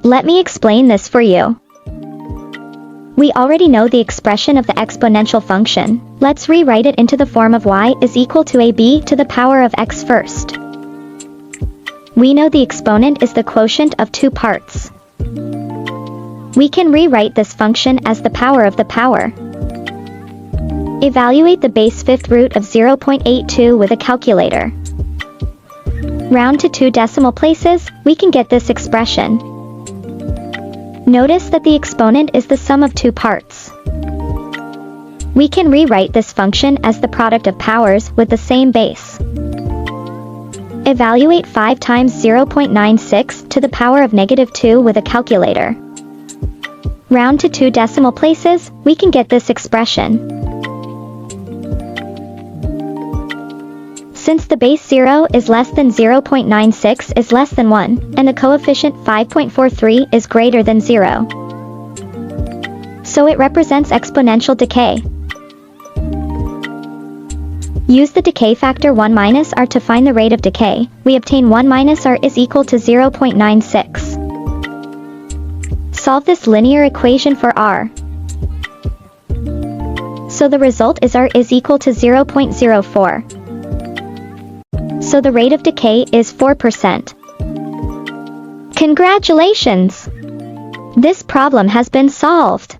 Let me explain this for you. We already know the expression of the exponential function. Let's rewrite it into the form of y is equal to ab to the power of x first. We know the exponent is the quotient of two parts. We can rewrite this function as the power of the power. Evaluate the base fifth root of 0.82 with a calculator. Round to 2 decimal places, we can get this expression. Notice that the exponent is the sum of two parts. We can rewrite this function as the product of powers with the same base. Evaluate 5 times 0.96 to the power of -2 with a calculator. Round to 2 decimal places, we can get this expression. Since the base 0 is less than 0.96 is less than 1, and the coefficient 5.43 is greater than 0. So it represents exponential decay. Use the decay factor 1 minus r to find the rate of decay. We obtain 1 minus r is equal to 0.96. Solve this linear equation for r. So the result is r is equal to 0.04. So the rate of decay is 4%. Congratulations! This problem has been solved.